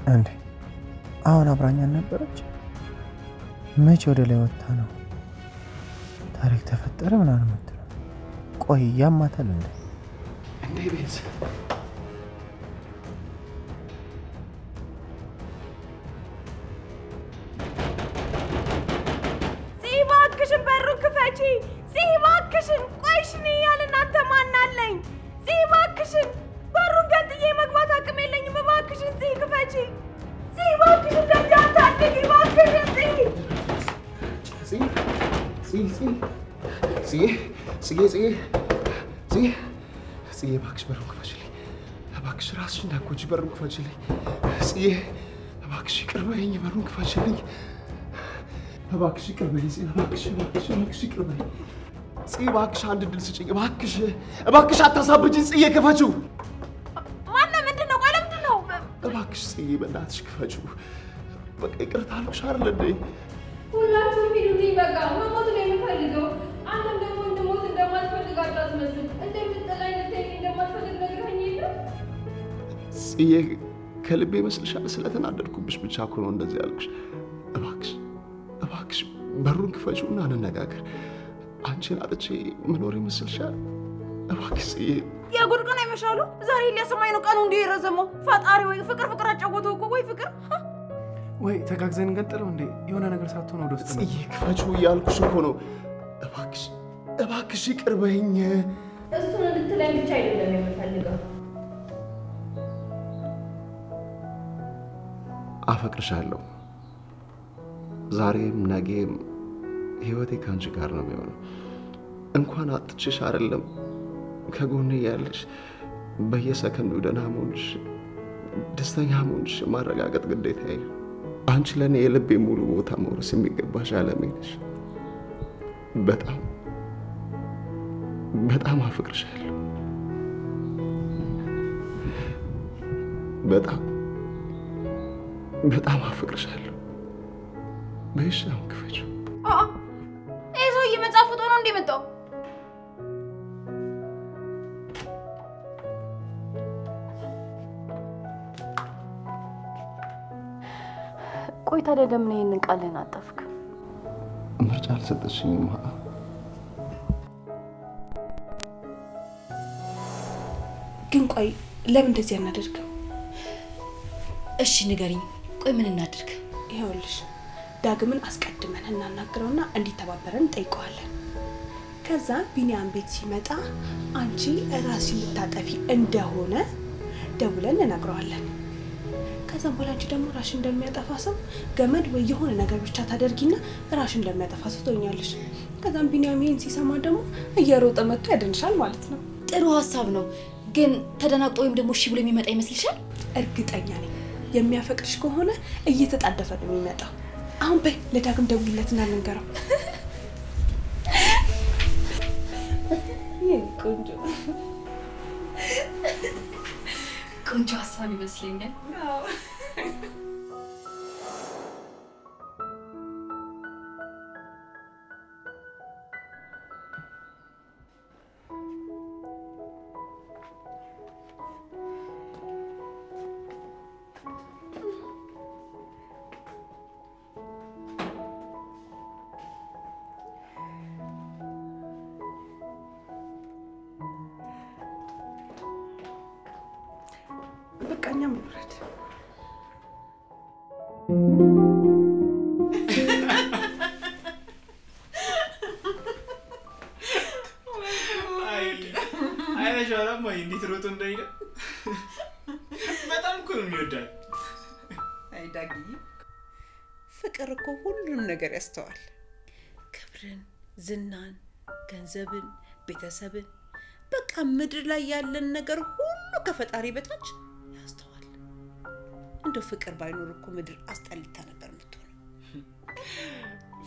እንዴ አሁን አብራኛ ነበረች መቼ ወደ ላይ ወጣ ነው ታሪክ ተፈጠረ ምናምን ማለት ቆይ ያማታል እንዴ ቤዝ ሲባክሽን በሩን ክፈቺ ሲባክሽን ቆይሽኒ ያለናንተ ማናለኝ ሲባክሽን በሩን ገንጥዬ መግባት አቅም የለኝም እባክሽን ሲክፈቺ ሲባክሽን ደጃታ አድርጊ እባክሽን ሲ እባክሽ በሩን ክፈችልኝ እባክሽ ራስሽ እንዳትጎጂ በሩን ክፈችልኝ ሲ እባክሽ ይቅር በይኝ በሩን ክፈችልኝ እባክሽ ይቅር በይኝ እባክሽ ይቅር በይኝ ሲ እባክሽ አንድ ድል ስጪኝ እባክሽ አታሳብጂኝ ሲ ክፈችው ማነው ምንድነው ቆይ ለምንድነው እባክሽ ሲ በእናትሽ ክፈችው በቃ ይቅርታ አልኩሽ አይደል እንዴ ሁላችሁም ሂዱልኝ በቃ መሞት ነው የምፈልገው አንተም ደግሞ እንድሞት እንደማትፈልግ አታስመስል እንደምትጠላኝ ልትሄድ እንደማትፈልግ ነግረኸኝ የለም ጽዬ ከልቤ መስልሻል ስለተናደድኩብሽ ብቻ እኮ ነው እንደዚህ ያልኩሽ እባክሽ በሩን ክፈቺውና እንነጋገር አንቺን አጥቼ መኖር ይመስልሻል እባክሽ ጽዬ የጉድ ቀን አይመሻሉ ዛሬ ሊያሰማኝ ነው ቀኑ እንዲህ የረዘመው ፈጣሪ ወይ ፍቅር አጫወተው እኮ ወይ ፍቅር ወይ ተጋግዘን እንቀጥለው እንዴ የሆነ ነገር ሳትሆን ወደ ውስጥ ጽዬ ክፈቺው እያልኩሽ እኮ ነው እባክሽ ይቅር በይኝ እሱን እንድትለኝ ብቻ አይደለም የምፈልገው አፈቅርሻለሁ ዛሬም ነገም ህይወቴ ካንቺ ጋር ነው የሚሆነው እንኳን አጥቼሽ አይደለም ከጎኔ ያለሽ በየሰከንዱ ደህና መሆንሽ ደስተኛ መሆንሽ ማረጋገጥ ግዴታዬ አንቺ ለኔ የልቤ ሙሉ ቦታ መውረስ የሚገባሽ ዓለሜ ነሽ በጣም አፈቅርሻለሁ በጣም አፈቅርሻለሁ በይሻም ክፈችው ይሄ ሰውዬ መጽሐፍ ፍጦ ነው እንደመጣው ቆይ ታዲያ ለምን ይሄንን ቃልን አጠፍክ ምርጫ አልሰጠሽኝም ግን ቆይ ለምን እንደዚህ እናደርግ እሺ ንገሪኝ ቆይ ምን እናድርግ ይኸውልሽ ዳግምን አስቀድመን እናናግረውና እንዲተባበረን ጠይቀዋለን ከዛ ቢኒያም ቤት ሲመጣ አንቺ ራስሽን ልታጠፊ እንደሆነ ደውለን እናግረዋለን ከዛ በኋላ አንቺ ደግሞ ራስሽን እንደሚያጠፋ ሰው ገመድ ወይ የሆነ ነገር ብቻ ታደርጊና ራስሽን እንደሚያጠፋ ሰው ትሆኛለሽ ከዛም ቢኒያም ይሄን ሲሰማ ደግሞ እየሮጠ መጥቶ ያደንሻል ማለት ነው ጥሩ ሐሳብ ነው ግን ተደናቅጦ ወይም ደግሞ እሺ ብሎ የሚመጣ ይመስልሻል እርግጠኛ ነኝ የሚያፈቅርሽ ከሆነ እየተጣደፈ ነው የሚመጣው አሁን በይ ለዳግም ደውይለትና እንንገረው ቆንጆ ሐሳብ ይመስለኛል አዎ በቃኛ ምንወረድ አይነሻላም ወይ እንዴት ሮጦ እንደሄደ በጣም እኮ ነው የሚወዳል አይ ዳጊ ፍቅር እኮ ሁሉንም ነገር ያስተዋል ክብርን ዝናን ገንዘብን ቤተሰብን በቃ ምድር ላይ ያለን ነገር ሁሉ ከፈጣሪ በታች ያስተዋል እንደው ፍቅር ባይኖር እኮ ምድር አስጠልታ ነበር የምትሆነው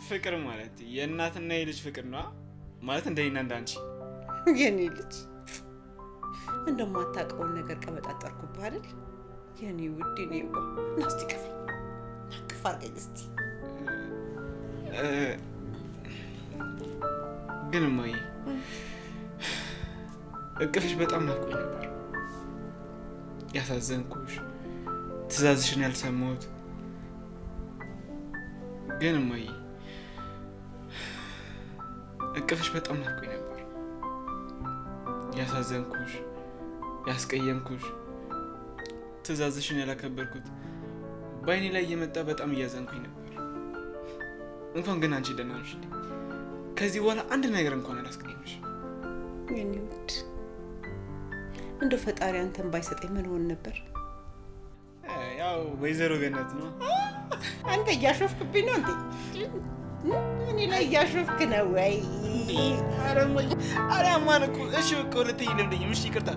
ፍቅር ማለት የእናትና የልጅ ፍቅር ነው ማለት እንደኔና እንዳንቺ የኔ ልጅ እንደማታውቀውን ነገር ቀበጣጠርኩብህ አይደል የኔ ውድ የኔ ናስቲ ከፈኝ ናቅፍ አድርገኝ እስቲ ግን ማይ እቅፍሽ በጣም ናፍቆኝ ነበር ያሳዘንኩሽ ትእዛዝሽን ያልሰማሁት ግን እማዬ እቅፍሽ በጣም ናፍቆኝ ነበር። ያሳዘንኩሽ ያስቀየምኩሽ ትእዛዝሽን ያላከበርኩት ባይኔ ላይ እየመጣ በጣም እያዘንኩኝ ነበር። እንኳን ግን አንቺ ደህና ነሽ። ከዚህ በኋላ አንድ ነገር እንኳን አላስቀየምሽ። የኔ ውድ እንደው ፈጣሪ አንተን ባይሰጠኝ ምን ሆን ነበር? ያው ወይዘሮ ገነት ነው። አንተ እያሾፍክብኝ ነው እንዴ? እኔ ላይ እያሾፍክ ነው ወይ? ኧረ አማን እኮ እሺ በቃ ሁለተኛ ልምደኝም። እሺ ይቅርታ።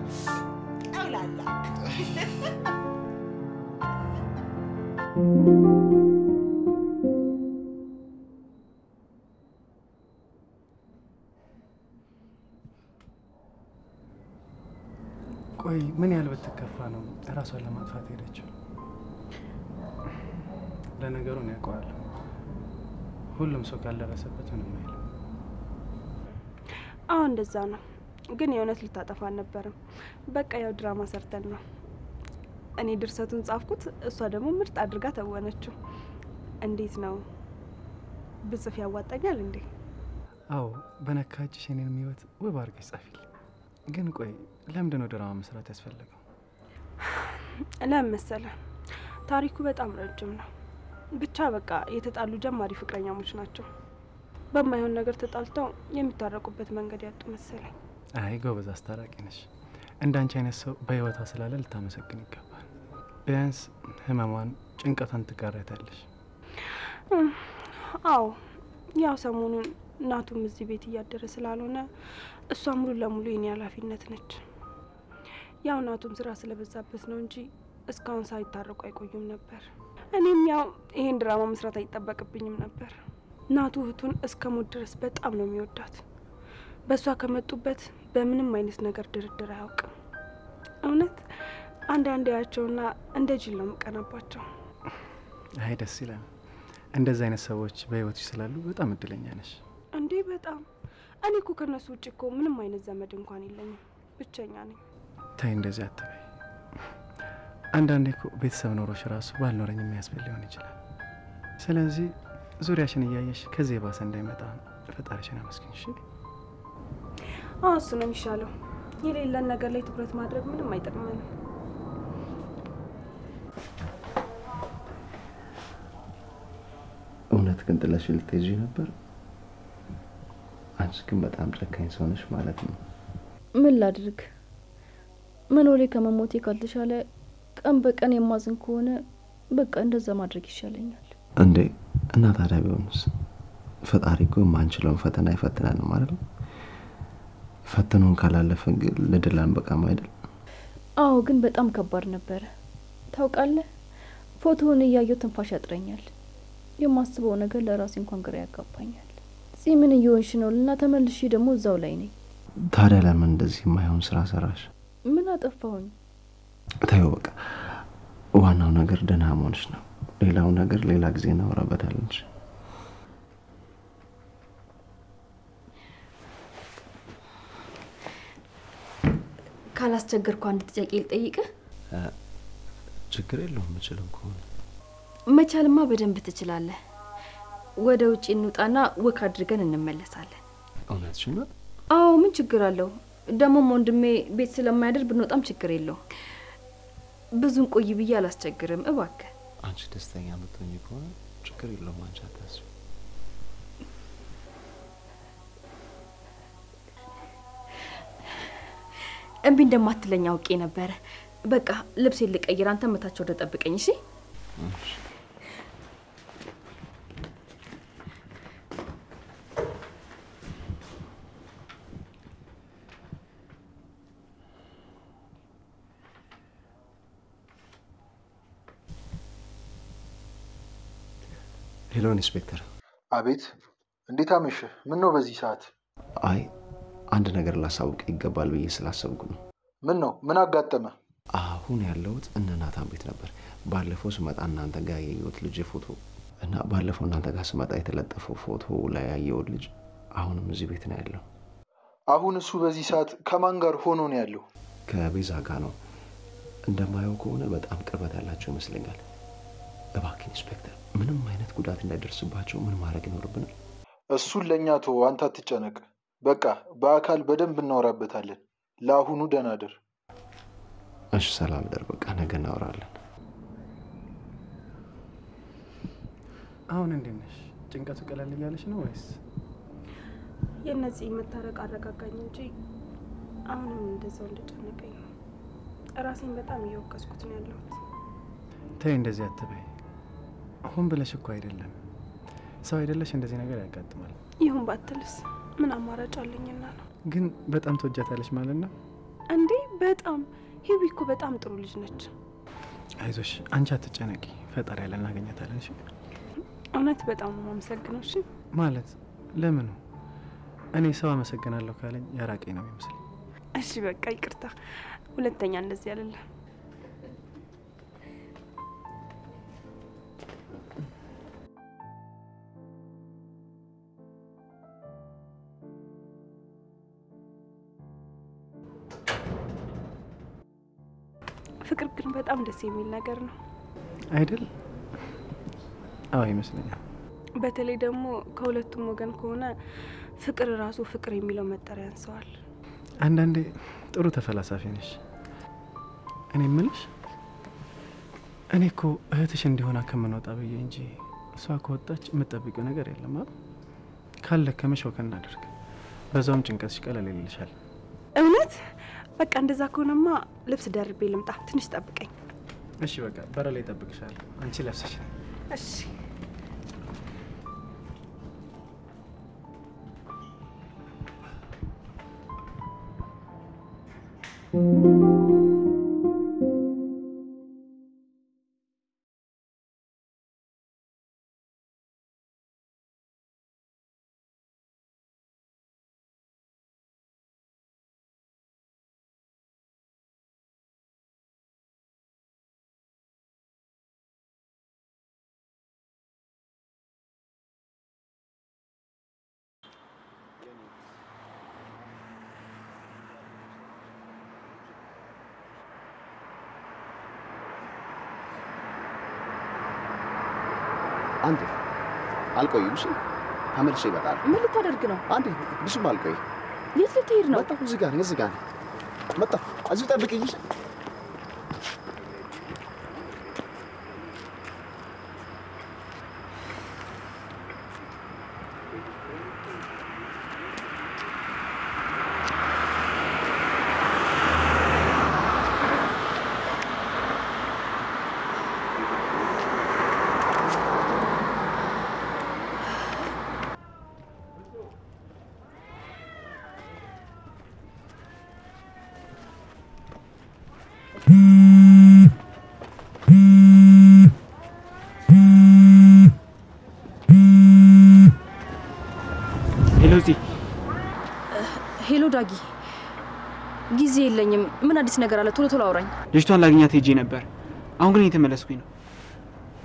አውላላ ቆይ ምን ያህል ብትከፋ ነው ራሷን ለማጥፋት ሄደችው? ለነገሩ ነው ያውቀዋል። ሁሉም ሰው ካልደረሰበት ምንም አይልም። አዎ እንደዛ ነው። ግን የእውነት ልታጠፋ አልነበረም። በቃ ያው ድራማ ሰርተን ነው። እኔ ድርሰቱን ጻፍኩት፣ እሷ ደግሞ ምርጥ አድርጋ ተወነችው። እንዴት ነው ብጽፍ ያዋጣኛል እንዴ? አዎ በነካጅሽ የኔን ህይወት ውብ አድርገሽ ጻፊልኝ። ግን ቆይ ለምንድን ነው ድራማ መስራት ያስፈልገው? ለምን መሰለህ? ታሪኩ በጣም ረጅም ነው። ብቻ በቃ የተጣሉ ጀማሪ ፍቅረኛሞች ናቸው። በማይሆን ነገር ተጣልተው የሚታረቁበት መንገድ ያጡ መሰለኝ። አይ ጎበዝ አስታራቂ ነሽ። እንዳንቺ አይነት ሰው በህይወቷ ስላለ ልታመሰግን ይገባል። ቢያንስ ህመሟን ጭንቀቷን ትጋራታለሽ። አዎ ያው ሰሞኑን ናቱም እዚህ ቤት እያደረ ስላልሆነ እሷ ሙሉ ለሙሉ የኔ ኃላፊነት ነች። ያው ናቱም ስራ ስለበዛበት ነው እንጂ እስካሁን ሳይታረቁ አይቆዩም ነበር። እኔም ያው ይሄን ድራማ መስራት አይጠበቅብኝም ነበር። ናቱ እህቱን እስከ ሞት ድረስ በጣም ነው የሚወዳት። በእሷ ከመጡበት በምንም አይነት ነገር ድርድር አያውቅም። እውነት አንዳንድ ያቸውና እንደ ጅል ነው የምቀናባቸው። አይ ደስ ይላል። እንደዚህ አይነት ሰዎች በህይወትሽ ስላሉ በጣም እድለኛ ነሽ። እንዴ በጣም እኔ እኮ ከነሱ ውጭ እኮ ምንም አይነት ዘመድ እንኳን የለኝም። ብቸኛ ነኝ። ታይ እንደዚህ አትበይ። አንዳንዴ እኮ ቤተሰብ ኖሮሽ ራሱ ባልኖረኝ የሚያስብል ሊሆን ይችላል። ስለዚህ ዙሪያሽን እያየሽ ከዚህ ባሰ እንዳይመጣ ፈጣሪሽን አመስግኝ። እሺ? አዎ እሱ ነው የሚሻለው። የሌለን ነገር ላይ ትኩረት ማድረግ ምንም አይጠቅመንም። እውነት ግን ጥለሽ ልትሄጂ ነበር? አንቺ ግን በጣም ጨካኝ ሰው ነሽ ማለት ነው። ምን ላድርግ? መኖሬ ከመሞቴ ካልተሻለ ቀን በቀን የማዝን ከሆነ በቃ እንደዛ ማድረግ ይሻለኛል። እንዴ እና ታዲያ ቢሆንስ? ፈጣሪ እኮ የማንችለውን ፈተና ይፈትናል ማለት ነው። ፈተናውን ካላለፈን ግን ለድል አንበቃም አይደል? አዎ ግን በጣም ከባድ ነበር። ታውቃለህ ፎቶውን እያየሁ ትንፋሽ ያጥረኛል። የማስበው ነገር ለራሴ እንኳን ግራ ያጋባኛል። እዚህ ምን እየሆንሽ ነው? ልና ተመልሼ ደግሞ እዛው ላይ ነኝ። ታዲያ ለምን እንደዚህ የማይሆን ስራ ሰራሽ? ምን አጠፋሁኝ? ታዩ በቃ ዋናው ነገር ደህና መሆንሽ ነው። ሌላው ነገር ሌላ ጊዜ እናወራበታለን። ካላስቸገርኩ አንድ ጥያቄ ልጠይቅህ? ችግር የለውም የምችለው ከሆነ። መቻልማ በደንብ ትችላለህ። ወደ ውጪ እንውጣና ወክ አድርገን እንመለሳለን። እውነትሽ ነው? አዎ ምን ችግር አለው? ደግሞ ወንድሜ ቤት ስለማያደር ብንወጣም ችግር የለው። ብዙን ቆይ ብዬ አላስቸግርም እባክህ። አንቺ ደስተኛ የምትሆኚ ከሆነ ችግር የለውም። አንቺ አታስቢ። እምቢ እንደማትለኝ አውቄ ነበር። በቃ ልብሴን ልቀይር፣ አንተ መታቸው ወደ ጠብቀኝ። እሺ? ሄሎ ኢንስፔክተር። አቤት። እንዴት አመሸ? ምን ነው በዚህ ሰዓት? አይ አንድ ነገር ላሳውቅ ይገባል ብዬ ስላሰብኩ ነው። ምን ነው? ምን አጋጠመ? አሁን ያለሁት እነ ናታን ቤት ነበር። ባለፈው ስመጣ እናንተ ጋር ያየሁት ልጅ ፎቶ እና ባለፈው እናንተ ጋር ስመጣ የተለጠፈው ፎቶ ላይ ያየሁት ልጅ አሁንም እዚህ ቤት ነው ያለው። አሁን እሱ በዚህ ሰዓት ከማን ጋር ሆኖ ነው ያለው? ከቤዛ ጋር ነው። እንደማየው ከሆነ በጣም ቅርበት ያላቸው ይመስለኛል። እባክህ ኢንስፔክተር ምንም አይነት ጉዳት እንዳይደርስባቸው ምን ማድረግ ይኖርብናል? እሱን ለእኛ ተወው፣ አንተ አትጨነቅ። በቃ በአካል በደንብ እናወራበታለን። ለአሁኑ ደህና እደር። እሺ ሰላም እደር። በቃ ነገ እናወራለን። አሁን እንዴት ነሽ? ጭንቀቱ ቀለል እያለሽ ነው ወይስ? የነዚህ መታረቅ አረጋጋኝ እንጂ አሁንም እንደዛው እንደጨነቀኝ ነው። ራሴን በጣም እየወቀስኩት ነው ያለሁት። ተይ እንደዚህ አትበይ። አሁን ብለሽ እኮ አይደለም። ሰው አይደለሽ እንደዚህ ነገር ያጋጥማል። ይሁን ባትልስ ምን አማራጭ አለኝና ነው። ግን በጣም ተወጃታለሽ ማለት ነው እንዴ? በጣም ሂዊ እኮ በጣም ጥሩ ልጅ ነች። አይዞሽ፣ አንቺ አትጨነቂ። ፈጣሪ ያለ እናገኛታለን። እሺ? እውነት በጣም ነው የማመሰግነው። እሺ ማለት ለምን ነው? እኔ ሰው አመሰግናለሁ ካለኝ ያራቀኝ ነው የሚመስል። እሺ በቃ ይቅርታ፣ ሁለተኛ እንደዚህ አይደለም። ፍቅር ግን በጣም ደስ የሚል ነገር ነው አይደል? አዎ ይመስለኛል። በተለይ ደግሞ ከሁለቱም ወገን ከሆነ ፍቅር ራሱ ፍቅር የሚለው መጠሪያ ያንሰዋል። አንዳንዴ ጥሩ ተፈላሳፊ ነሽ። እኔ የምልሽ እኔ እኮ እህትሽ እንዲሆን ከምንወጣ ብዬ እንጂ እሷ ከወጣች የምትጠብቂው ነገር የለም አይደል? ካለከመሽ ወከን እናድርግ። በዛውም ጭንቀትሽ ቀለል ይልሻል። እውነት? በቃ እንደዛ ከሆነማ ልብስ ደርቤ ልምጣ። ትንሽ ጠብቀኝ። እሺ በቃ በር ላይ እጠብቅሻለሁ። አንቺ ለብሰሽ። እሺ አንዴ አልቆይም። እሺ ተመልሼ እመጣለሁ። ምን ልታደርግ ነው? አንዴ ብዙም አልቆይም። የት ልትሄድ ነው? መጣሁ። እዚህ ጋር ነኝ። መጣሁ። እዚሁ ጠብቂኝ። እሺ ሄሎ ዳጊ፣ ጊዜ የለኝም። ምን አዲስ ነገር አለ? ቶሎ ቶሎ አውራኝ። ልጅቷን ላግኛት ሄጄ ነበር። አሁን ግን እየተመለስኩኝ ነው።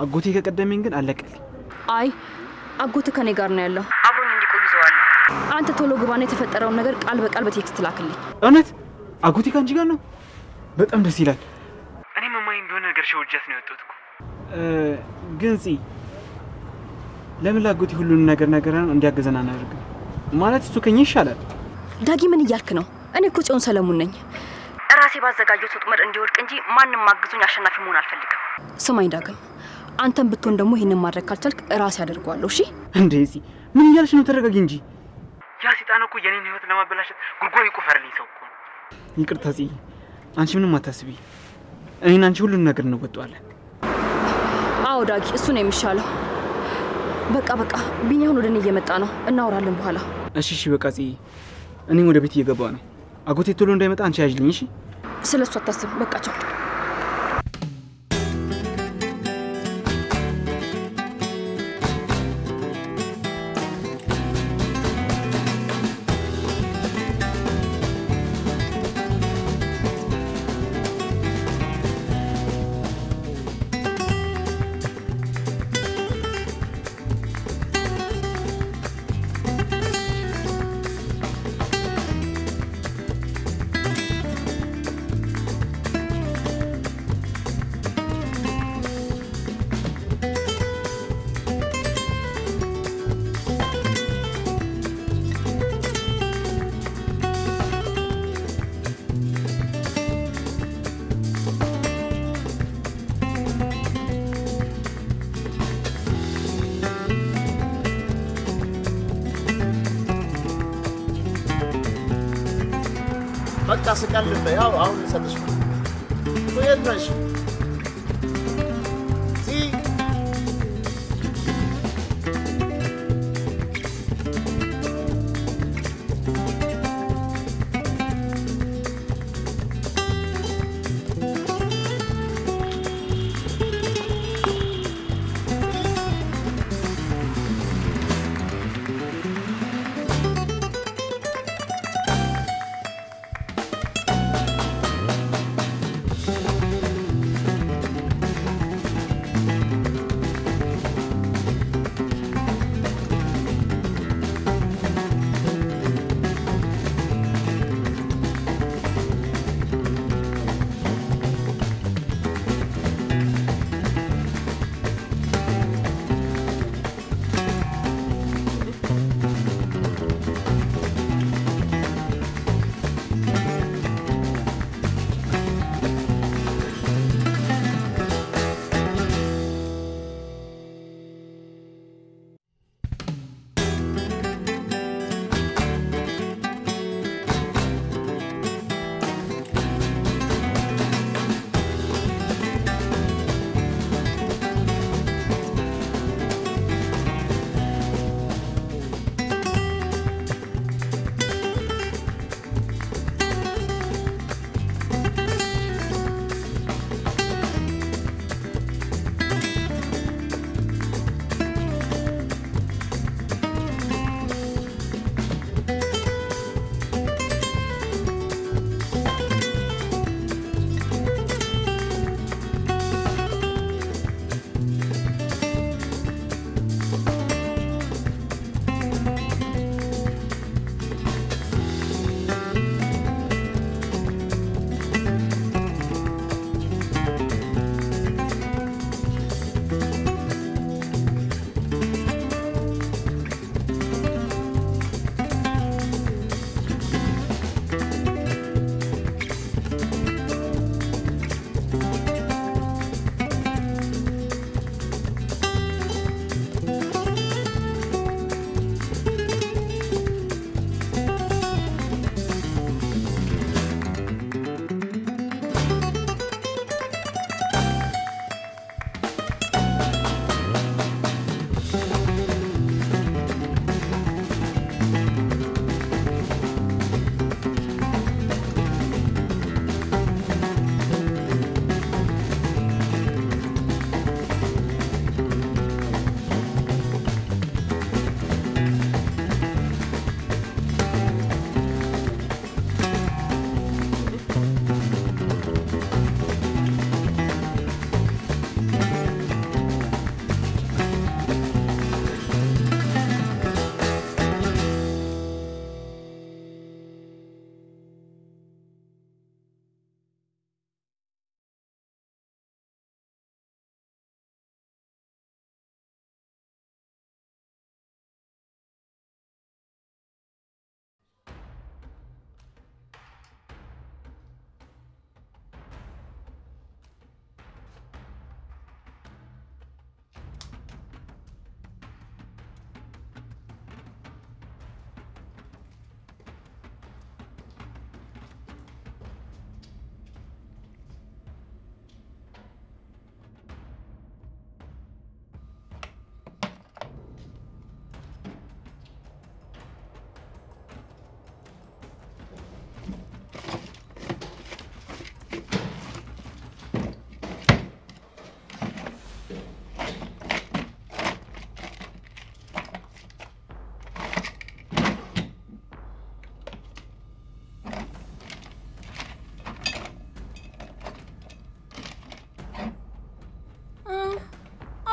አጎቴ ከቀደመኝ ግን አለቀልኝ። አይ አጎቴ ከኔ ጋር ነው ያለው። አብሮኝ እንዲቆይ ይዘዋለሁ። አንተ ቶሎ ግባና የተፈጠረውን ነገር ቃል በቃል በቴክስት ላክልኝ። እውነት? አጎቴ ከአንቺ ጋር ነው? በጣም ደስ ይላል። እኔም ማማዬን ቢሆን ነገር ሸውጃት ነው የወጣሁት እኮ። ግን ለምን ላጎቴ ሁሉንም ነገር ነው እንዲያገዘን አናደርግም? ማለት እሱ ከኛ ይሻላል። ዳጊ ምን እያልክ ነው? እኔ እኮ ጽዮን ሰለሞን ነኝ። ራሴ ባዘጋጀሁት ወጥመድ እንዲወድቅ እንጂ ማንንም ማግዙኝ አሸናፊ መሆን አልፈልግም። ስማኝ ዳግም፣ አንተም ብትሆን ደግሞ ይሄንን ማድረግ ካልቻልክ ራሴ አደርገዋለሁ። እሺ? እንደዚ ምን እያልሽ ነው? ተረጋጊ እንጂ። ያ ሰይጣን እኮ የኔን ህይወት ለማበላሸት ጉድጓድ ይቆፈርልኝ ሰው እኮ። ይቅርታ ጽ፣ አንቺ ምንም አታስቢ። እኔና አንቺ ሁሉን ነገር እንወጣዋለን። አዎ ዳጊ፣ እሱ ነው የሚሻለው። በቃ ቢኒያም ወደ እኔ እየመጣ ነው። እናወራለን በኋላ። እሺ በቃ ጽ፣ እኔም ወደ ቤት እየገባ ነው። አጎቴ ቶሎ እንዳይመጣ አንቺ ያዥልኝ። እሺ? ስለሱ አታስብ። በቃ ቻው። በቃ ስቀልድ ያው አሁን ልሰጥሽ ነው። የት ነሽ?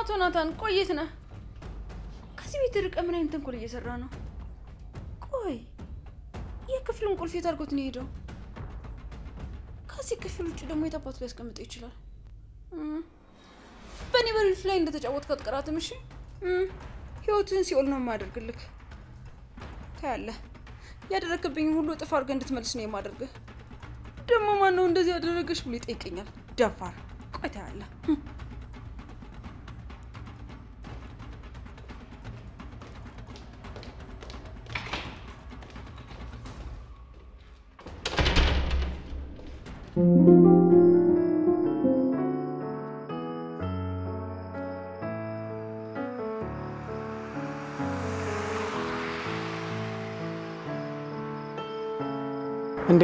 ጆናታን ቆይት ነህ? ከዚህ ቤት ርቀህ ምን አይነት ተንኮል እየሰራ ነው? ቆይ የክፍሉን ቁልፍ የት አድርጎት ነው የሄደው? ከዚህ ክፍል ውጭ ደግሞ የት አባቱ ሊያስቀምጠው ይችላል? በእኔ በሬት ላይ እንደተጫወትክ አትቀራትም። እሺ ህይወትን ሲኦል ነው የማደርግልህ። ታያለህ፣ ያደረክብኝ ሁሉ እጥፍ አድርገህ እንድትመልስ ነው የማደርግህ። ደግሞ ማን ነው እንደዚህ ያደረገሽ ብሎ ይጠይቀኛል። ደፋር። ቆይ ታያለህ። እንዴት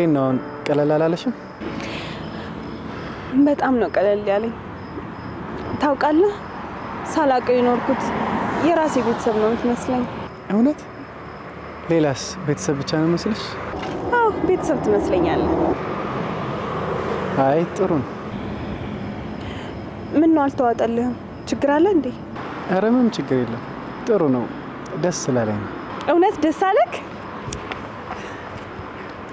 ነው ቀለል አላለሽም? በጣም ነው ቀለል ያለኝ። ታውቃለህ ሳላውቀው የኖርኩት የራሴ ቤተሰብ ነው የምትመስለኝ። እውነት? ሌላስ ቤተሰብ ብቻ ነው መስልሽ? አዎ ቤተሰብ ትመስለኛለህ። አይ ጥሩ ነው። ምን ነው አልተዋጠልህም? ችግር አለ እንዴ? ኧረ ምንም ችግር የለም። ጥሩ ነው። ደስ ስላለኝ ነው። እውነት ደስ አለክ?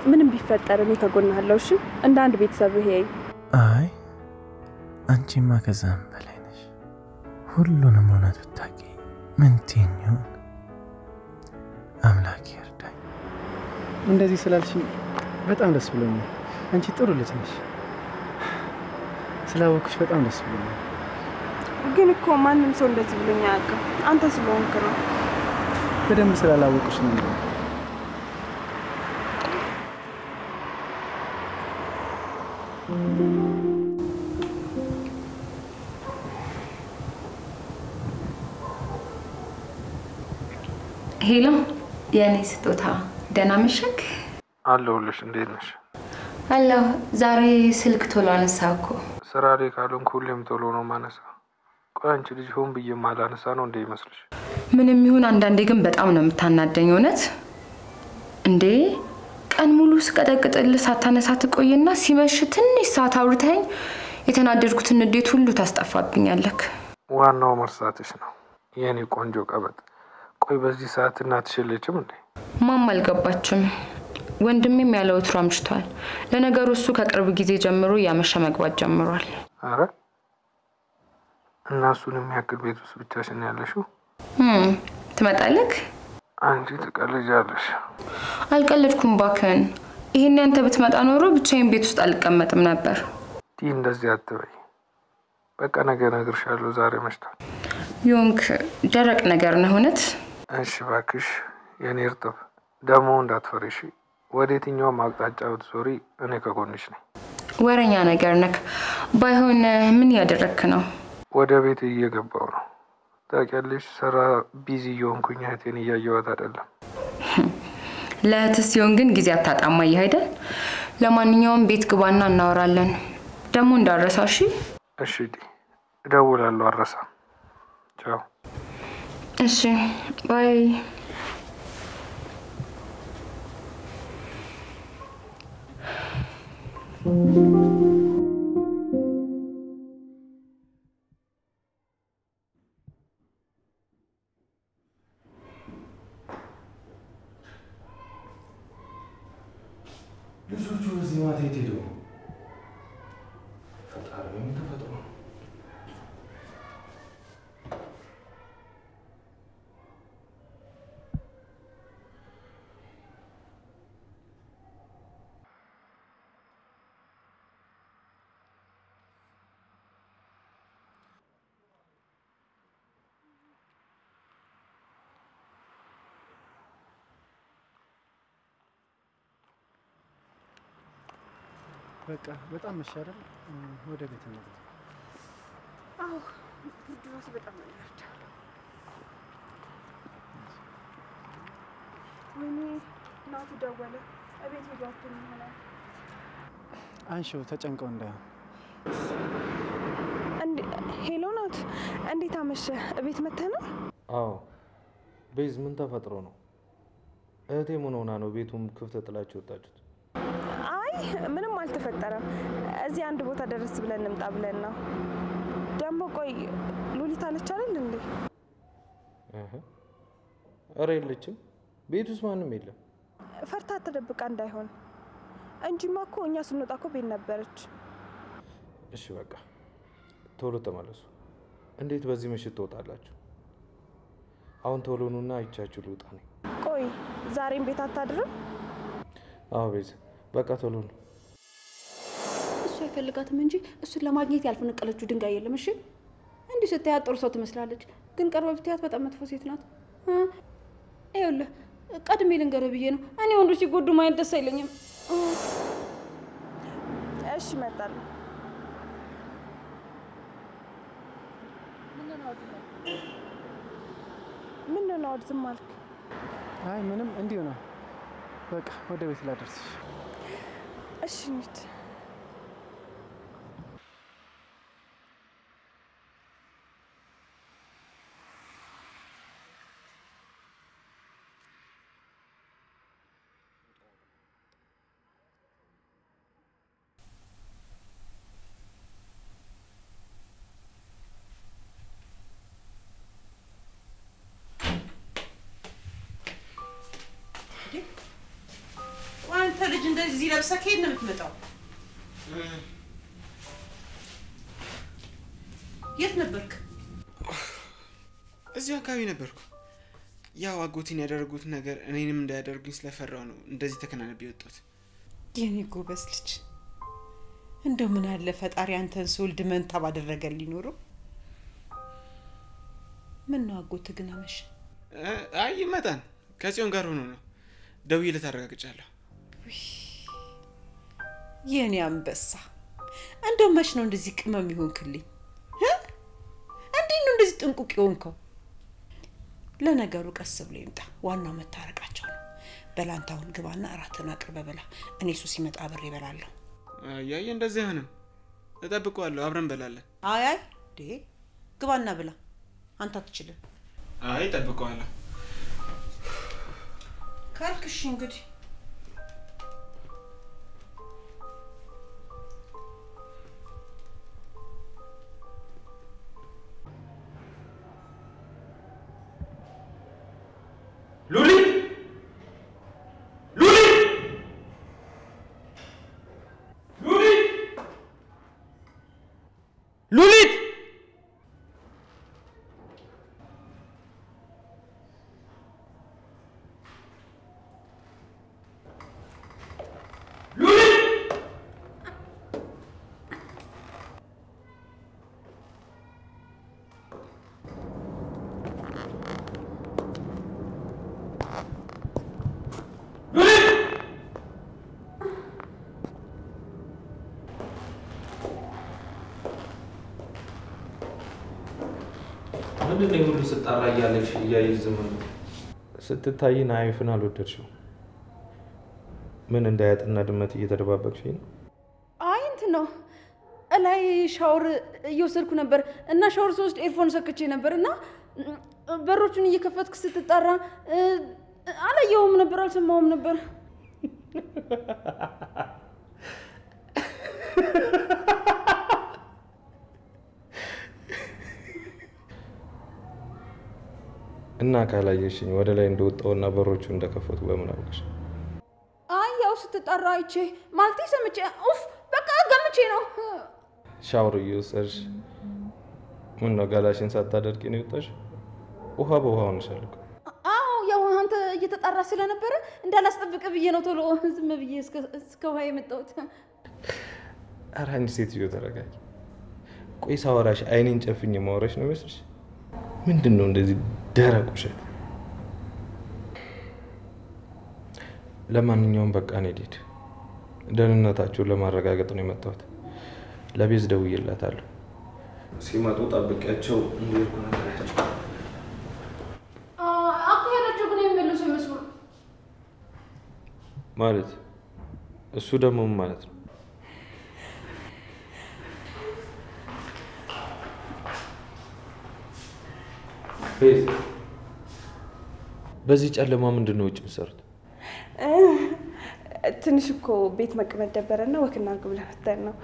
ምንም ቢፈጠር እኔ ከጎንህ አለሁ። እሺ እንደ አንድ ቤተሰብ ይሄ። አይ አንቺማ ከዛም በላይ ነሽ። ሁሉንም እውነት ብታውቂ ምን ትይኝ? አምላክ ይርዳኝ። እንደዚህ ስላልሽኝ በጣም ደስ ብሎኛል። አንቺ ጥሩ ልጅ ነሽ። ስላወቅሽ በጣም ደስ ብሎኛል። ግን እኮ ማንም ሰው እንደዚህ ብሎኝ አያውቅም። አንተ ስለሆንክ ነው። በደንብ ስላላወቅሽ ነው። ሄሎ የኔ ስጦታ ደህና መሸክ? አለሁልሽ። እንዴት ነሽ? አለሁ። ዛሬ ስልክ ቶሎ አነሳህ እኮ። ስራ ላይ ካልሆንኩ ሁሌም ቶሎ ነው ማነሳ። ቆይ አንቺ ልጅ ሆን ብዬ ማላነሳ ነው እንዴ ይመስልሽ? ምንም ይሁን አንዳንዴ ግን በጣም ነው የምታናደኝ። እውነት እንዴ ቀን ሙሉ ስቀጠቅጥልህ ሳታነሳ ትቆይና ሲመሽ ትንሽ ሰዓት አውርተኸኝ የተናደድኩትን ንዴት ሁሉ ታስጠፋብኛለህ። ዋናው መርሳትሽ ነው የኔ ቆንጆ ቀበጥ። ቆይ በዚህ ሰዓት እናትሽ የለችም እንዴ? ማማ አልገባችም። ወንድሜም ያለው ወትሮ አምሽቷል። ለነገሩ እሱ ከቅርብ ጊዜ ጀምሮ ያመሸ መግባት ጀምሯል። አረ እና እሱን የሚያክል ቤት ውስጥ ብቻሽን ያለሽው? ትመጣለህ? አንቺ ትቀልጃለሽ። አልቀለድኩም ባክን። ይሄን አንተ ብትመጣ ኖሮ ብቻዬን ቤት ውስጥ አልቀመጥም ነበር። እንደዚህ አትበይ። በቃ ነገ እነግርሻለሁ። ዛሬ መሽቷል። ዮንክ ደረቅ ነገር ነው እውነት? እሺ እባክሽ የኔ እርጥብ። ደግሞ እንዳትፈሪሽ። ወዴትኛው አቅጣጫ ብትዞሪ እኔ ከጎንሽ ነኝ። ወረኛ ነገር ነክ። ባይሆን ምን ያደረክ ነው? ወደ ቤት እየገባው ነው። ታውቂያለሽ ስራ ቢዚ የሆንኩኝ እህቴን እያየኋት አይደለም። ለእህትህ ሲሆን ግን ጊዜ አታጣማኝ አይደል? ለማንኛውም ቤት ግባና እናወራለን። ደግሞ እንዳረሳሽ። እሺ እደውላለሁ። አረሳም። ቻው። እሺ ባይ። ልጆቹ እዚህ ማታ የት ሄደው? ፈጣሪ ምን ተፈጥሮ? በቃ በጣም መሻረል ወደ ቤት ነው። አዎ ብርዱ ራሱ በጣም ነው የሚያርዳው። ወይኔ ናቱ ደወለ። እቤት ሄዷቸው ይሆናል። አንሺው ተጨንቀው እንዳይሆን። ሄሎ ናቱ፣ እንዴት አመሸህ? እቤት መተህ ነው? አዎ። ቤዝ ምን ተፈጥሮ ነው? እህቴ ምን ሆና ነው ቤቱን ክፍት ጥላችሁ ወጣችሁት? አይ ምንም አልተፈጠረም። እዚህ አንድ ቦታ ደረስ ብለን እንምጣ ብለን ነው። ደግሞ ቆይ ሉሊት አለች አይደል እንዴ? ኧረ የለችም። ቤት ውስጥ ማንም የለም። ፈርታ ተደብቃ እንዳይሆን እንጂማ እኮ እኛ ስንወጣ እኮ ቤት ነበረች። እሺ በቃ ቶሎ ተመለሱ። እንዴት በዚህ ምሽት ትወጣላችሁ? አሁን ቶሎ ኑና አይቻችሁ ልውጣ ነኝ። ቆይ ዛሬም ቤት አታድርም? አዎ ቤዛ በቃ ቶሎ ነው። እሱ አይፈልጋትም እንጂ እሱን ለማግኘት ያልፈነቀለችው ድንጋይ የለም። እሺ እንዲህ ስታያት ጥሩ ሰው ትመስላለች፣ ግን ቀርበህ ብታያት በጣም መጥፎ ሴት ናት። ይኸውልህ ቀድሜ ልንገርህ ብዬ ነው። እኔ ወንዶች ሲጎዱ ማየት ደስ አይለኝም። እሺ እመጣለሁ። ምን ነው ዝም አልክ? አይ ምንም እንዲሁ ነው። በቃ ወደ ቤት ላደርስሽ። እሺ እንሂድ። አንተ ልጅ እንደዚህ ለብሰህ ከየት ነው የምትመጣው? የት ነበርክ? እዚሁ አካባቢ ነበርኩ። ያው አጎቴን ያደረጉት ነገር እኔንም እንዳያደርጉኝ ስለፈራው ነው እንደዚህ ተከናንቤ የወጣሁት። የኔ ጎበዝ ልጅ፣ እንደው ምን አለ ፈጣሪ አንተን ስወልድ መንታ ባደረገልኝ ኖሮ። ምን ነው አጎትህ ግን አመሸ? አይ ይመጣን ከጽዮን ጋር ሆኖ ነው። ደውዬለት አረጋግጫለሁ። የኔ አንበሳ፣ እንደው መች ነው እንደዚህ ቅመም ይሆንክልኝ? እንዴት ነው እንደዚህ ጥንቁቅ ይሆንከው? ለነገሩ ቀስ ብሎ ይምጣ፣ ዋናው መታረቃቸው ነው። በላንታውን ግባና እራትን አቅርበ በላ። እኔ እሱ ሲመጣ አብሬ እበላለሁ። አይ እንደዚህ አይሆንም፣ እጠብቀዋለሁ፣ አብረን እንበላለን። አይ ግባና ብላ፣ አንተ አትችልም። አይ እጠብቀዋለሁ ካልክሽ እንግዲህ ሉሊት ምንድን ነው ሁሉ ስጣራ እያለች እያየሽ ዝም ነው? ስትታይ ናይፍን አልወደድሽው? ምን እንዳያጥና ድመት እየተደባበቅሽ ነው? አይ እንትን ነው ላይ ሻወር እየወሰድኩ ነበር እና ሻወር ሶስት ኤርፎን ሰክቼ ነበር እና በሮቹን እየከፈትክ ስትጣራ አላየሁም ነበር፣ አልሰማሁም ነበር። እና ካላየሽኝ ወደ ላይ እንደወጣውና በሮቹ እንደከፈቱ በምን አውቅሽ? አይ ያው ስትጣራ አይቼ ማለቴ ሰምቼ ኡፍ በቃ ገምቼ ነው። ሻወር እየወሰድሽ ምን ነው ገላሽን ሳታደርቂ ነው የወጣሽ? ውሃ በውሃ ሆነሻል እኮ። አዎ ያው አንተ እየተጣራ ስለነበረ እንዳላስጠብቅ ብዬ ነው ቶሎ ዝም ብዬ እስከ ውሃ የመጣሁት። ኧረ አንቺ ሴትዮ ተረጋጊ። ቆይ ሳወራሽ አይኔን ጨፍኜ ማውራሽ ነው መስልሽ? ምንድን ነው እንደዚህ ደረቅ ውሸት? ለማንኛውም በቃ እኔ ልሂድ። ደህንነታችሁን ለማረጋገጥ ነው የመጣሁት። ለቤዝ ደውዬላታለሁ። ሲመጡ ጠብቂያቸው እንዲልኩ ነገራቸው። አካሄዳቸው ግን የሚመለሱ ይመስሉ ማለት እሱ ደግሞ ምን ማለት ነው? ቤዝ በዚህ ጨለማ ምንድን ነው ውጭ የምትሰሩት? ትንሽ እኮ ቤት መቀመጥ ደበረና ወክ እናድርግ ብለን ወጥተን ነው።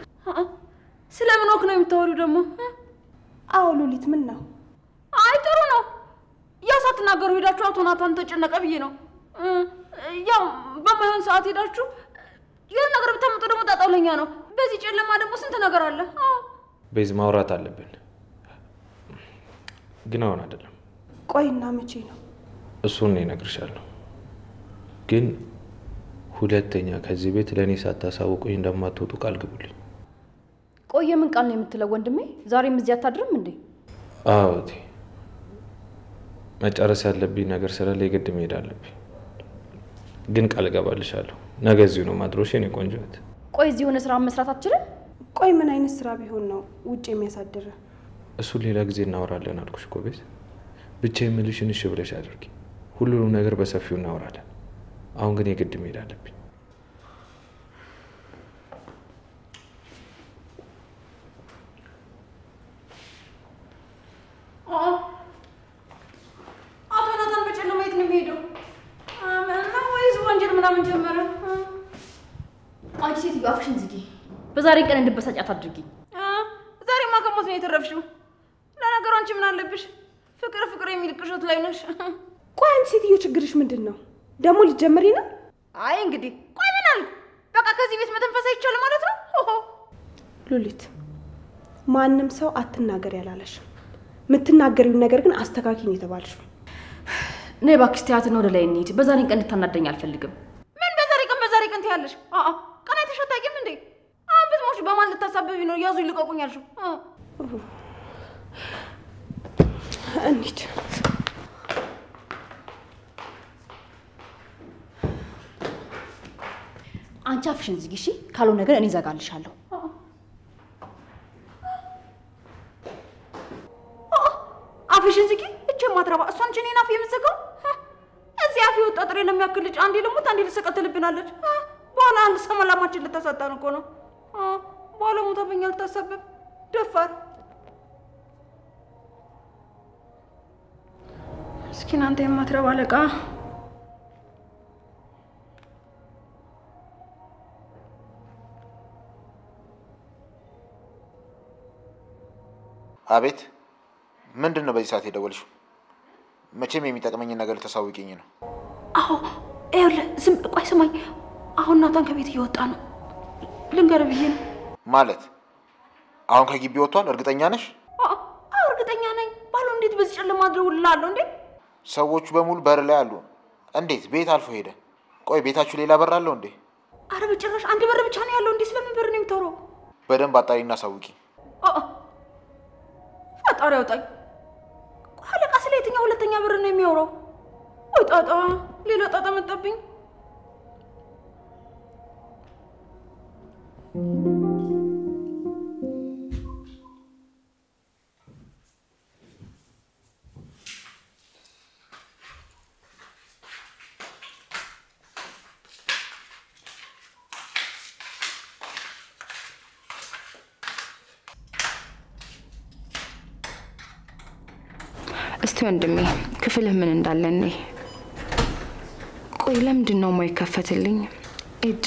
ስለምን ወክ ነው የምታወሩ ደግሞ? አዎ ሉሊት ምን ነው? አይ ጥሩ ነው። ያው ሳትናገሩ ሄዳችሁ አቶ ናታን ተጨነቀ ብዬ ነው። ያው በማይሆን ሰዓት ሄዳችሁ የሆነ ነገር ብታመጡ ደግሞ ጣጣው ለኛ ነው። በዚህ ጨለማ ደግሞ ስንት ነገር አለ። ቤዝ ማውራት አለብን፣ ግን አሁን አይደለም። ቆይና መቼ ነው? እሱን ነው እነግርሻለሁ። ግን ሁለተኛ ከዚህ ቤት ለእኔ ሳታሳውቁኝ እንደማትወጡ ቃል ግቡልኝ። ቆየ ምን ቃል ነው የምትለው ወንድሜ? ዛሬም እዚህ አታድርም እንዴ? አዎ እቴ፣ መጨረስ ያለብኝ ነገር ስላለ የግድ መሄድ አለብኝ። ግን ቃል እገባልሻለሁ ነገ እዚሁ ነው ማድሮሽ የኔ ቆንጆ እህት። ቆይ እዚህ የሆነ ስራ መስራት አትችልም? ቆይ ምን አይነት ስራ ቢሆን ነው ውጭ የሚያሳድር? እሱን ሌላ ጊዜ እናወራለን አልኩሽ እኮ ቤት። ብቻ የምልሽን እሺ ብለሽ አድርጊ። ሁሉንም ነገር በሰፊው እናወራለን። አሁን ግን የግድ መሄድ አለብኝ። አቶ ናታን በጨለማ የት ነው የሚሄደው? እና ወይስ ወንጀል ምናምን ጀመረ? አንቺ ሴትዮ አፍሽን ዝጊ። በዛሬ ቀን እንድበሳጫት አድርጊ። ዛሬማ ከሞት ነው የተረፍሽው። ለነገሩ አንቺ ምን አለብሽ? ፍቅር ፍቅር የሚል ቅዠት ላይ ነሽ። ቆይ አንቺ ሴትዮ ችግርሽ ምንድን ነው? ደግሞ ልትጀምሪ ነው? አይ እንግዲህ ቆይ ምን አልኩ? በቃ ከዚህ ቤት መተንፈስ አይቻልም ማለት ነው? ሉሊት ማንም ሰው አትናገር ያላለሽ። የምትናገሪውን ነገር ግን አስተካኪኝ የተባልሽው። ነይ እባክሽ ቲያትር ወደ ላይ እንሂድ። በዛሬ ቀን እንድታናደኝ አልፈልግም። ምን በዛሬ ቀን ትያለሽ? ቀን አይተሽ አታውቂም እንዴ? ብትሞሽ በማን ልታሳብቢ ነው? ያዙ ይልቀቁኝ ያልሽው? እንሂድ። አንቺ አፍሽን ዝጊ እሺ? ካልሆነ ነገር እኔ ዘጋልሻለሁ። አፍሽን ዝጊ? እቺ ማትረባ እሷን እኔን አፍ የምትዘጋው? እዚህ አፍ ወጣ ጥሬ ለሚያክል ልጅ አንዴ ልሙት አንዴ ልሰቀትልብናለች። በኋላ አንድ ሰላማችን ልታሳጣን እኮ ነው። በኋላ ሞታብኛ ልታሳብብ ደፋር። እስኪ እናንተ የማትረባ አለቃ አቤት ምንድን ነው በዚህ ሰዓት የደወልሽው? መቼም የሚጠቅመኝን ነገር ልታሳውቂኝ ነው። አዎ ይኸውልህ፣ ቆይ ስማኝ። አሁን ናታን ከቤት እየወጣ ነው። ልንገርህ ብዬ ነው። ማለት አሁን ከግቢ ወጥቷል? እርግጠኛ ነሽ? አዎ እርግጠኛ ነኝ። ባሉ እንዴት በዚህ ጨለማ አድርውልሃለሁ እንዴ? ሰዎቹ በሙሉ በር ላይ አሉ። እንዴት ቤት አልፎ ሄደ? ቆይ ቤታችሁ ሌላ በር አለው እንዴ? አረ በጭራሽ አንድ በር ብቻ ነው ያለው። እንዴ ስለምን በር ነው የምታወራው? በደንብ አጣሪና አሳውቂ። ፈጣሪ ያውጣኝ። ቆይ አለቃ ስለ የትኛው ሁለተኛ በር ነው የሚያወራው? ወይ ጣጣ፣ ሌላ ጣጣ መጣብኝ። እስቲ ወንድሜ ክፍልህ ምን እንዳለ ነይ። ቆይ ለምንድን ነው የማይከፈትልኝ? እጭ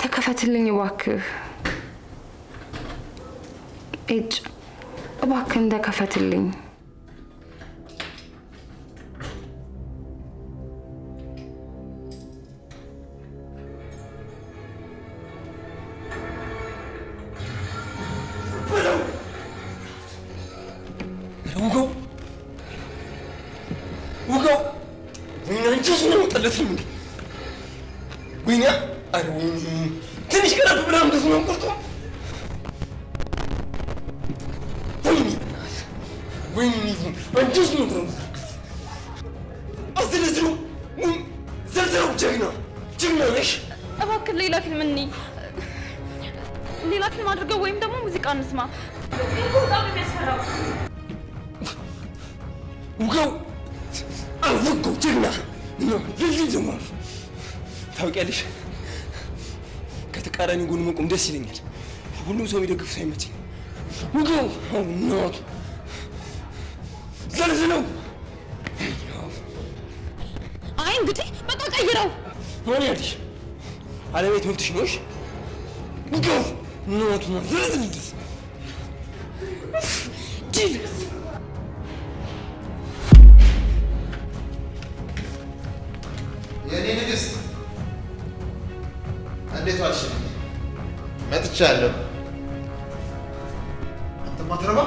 ተከፈትልኝ እባክህ። እጭ እባክህ እንደከፈትልኝ። እባክህ ሌላ ፊልም እንይ። ሌላ ፊልም አድርገው ወይም ደግሞ ሙዚቃ እንስማ። በጣም የሚያስፈራው ውጋው አልወጋው ጀግና ነው። ልጅ ጀማር ታውቂያለሽ፣ ከተቃራኒ ጎን መቆም ደስ ይለኛል። ሁሉም ሰው የሚደግፍ ሳይመቸኝ ውጋው እናቱ ዘልዝለው። አይ እንግዲህ በቃ ቀይረው። ምን ያልሽ አለቤት መብትሽ ነው። እሺ ውጋው እናቱ ዘልዝል ጅል የኔ ንግስት እንዴት ዋልሽ? መጥቻለሁ። አንተ ማትረባ